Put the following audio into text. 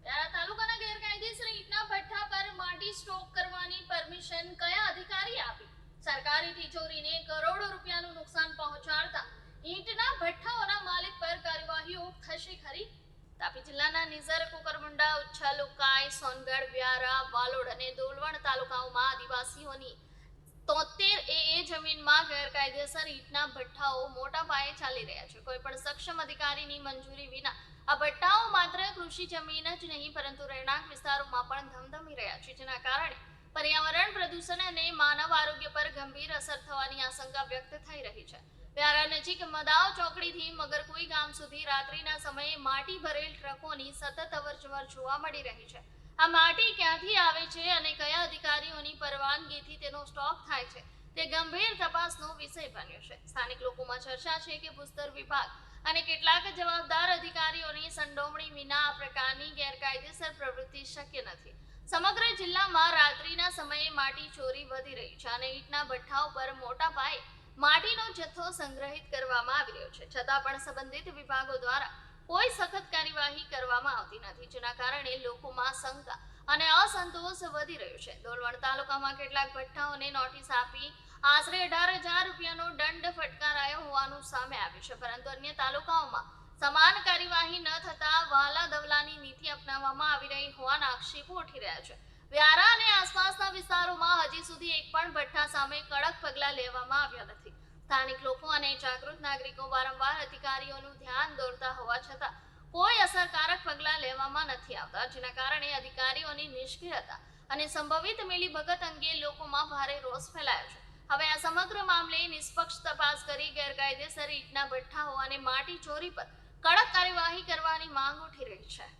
તાલુકાના ગેરકાયદેસર ઈંટના ભઠ્ઠા પર માટી સ્ટોક કરવાની પરમિશન કયા અધિકારી આપી? સરકારી તિજોરીને કરોડો રૂપિયાનું નુકસાન પહોંચાડતા ઈંટના ભઠ્ઠાઓના માલિક પર કાર્યવાહીઓ થશે ખરી? તાપી જિલ્લાના નિઝર, કુકરમુંડા, ઉચ્છલ, ઉકાઈ, સોનગઢ, વ્યારા, વાલોડ અને ડોલવણ તાલુકાઓમાં આદિવાસીઓની 73 એ જમીનમાં ગેરકાયદેસર ઈંટના ભઠ્ઠાઓ મોટા પાયે ચાલી રહ્યા છે. કોઈ પણ સક્ષમ અધિકારીની મંજૂરી વિના આ ભઠ્ઠાઓ માત્ર કૃષિ જમીન જ નહીં પરંતુ રહેણાંક વિસ્તારોમાં પણ ધમધમી રહ્યા છે, જેના કારણે પર્યાવરણ, પ્રદૂષણ અને માનવ આરોગ્ય પર ગંભીર અસર થવાની આશંકા વ્યક્ત થઈ રહી છે. વ્યારા નજીક મદાવ ચોકડીથી મગરકુઈ ગામ સુધી રાત્રિના સમયે માટી ભરેલ ટ્રકોની સતત અવરજવર જોવા મળી રહી છે. આ માટી ક્યાંથી આવે છે અને કયા અધિકારીઓની પરવાનગીથી તેનો સ્ટોક થાય છે તે ગંભીર તપાસનો વિષય બન્યો છે. સ્થાનિક લોકોમાં ચર્ચા છે કે ભૂસ્તર વિભાગ અને કેટલાક જવાબદાર અધિકારીઓની સંડોવણી વિના આ પ્રકારની ગેરકાયદેસર પ્રવૃત્તિ શક્ય નથી. સમગ્ર જિલ્લામાં રાત્રિના સમયે માટી ચોરી વધી રહી છે અને ઈંટના ભઠ્ઠાઓ પર મોટા પાયે માટીનો જથ્થો સંગ્રહિત કરવામાં આવી રહ્યો છે, છતાં પણ સંબંધિત વિભાગો દ્વારા કોઈ સખત કાર્યવાહી કરવામાં આવતી નથી, જેના કારણે લોકોમાં શંકા અને અસંતોષ વધી રહ્યો છે. ડોલવણ તાલુકામાં કેટલાક ભઠ્ઠાઓને નોટિસ આપી આશરે 18,000 રૂપિયાનો દંડ ફટકારાયો હોવાનું સામે આવ્યું છે, પરંતુ અન્ય તાલુકાઓમાં સમાન કાર્યવાહી ન થતા વહાલા દવલાની નીતિ અપનાવવામાં આવી રહી હોવાના આક્ષેપો ઉઠી રહ્યા છે. વ્યારા અને આસપાસના વિસ્તારોમાં હજી સુધી એક પણ ભઠ્ઠા સામે કડક પગલાં લેવામાં આવ્યા નથી. સ્થાનિક લોકો અને જાગૃત નાગરિકો વારંવાર અધિકારીઓનું ધ્યાન દોરતા હોવા છતાં કોઈ અસરકારક પગલાં લેવામાં નથી આવતા, જેના કારણે અધિકારીઓની નિષ્ક્રિયતા અને સંભવિત મિલીભગત અંગે લોકોમાં ભારે રોષ ફેલાયો છે. હવે આ સમગ્ર મામલે નિષ્પક્ષ તપાસ કરી ગેરકાયદેસર ઈંટના ભઠ્ઠાઓ અને માટી ચોરી પર કડક કાર્યવાહી કરવાની માંગ ઉઠી રહી છે.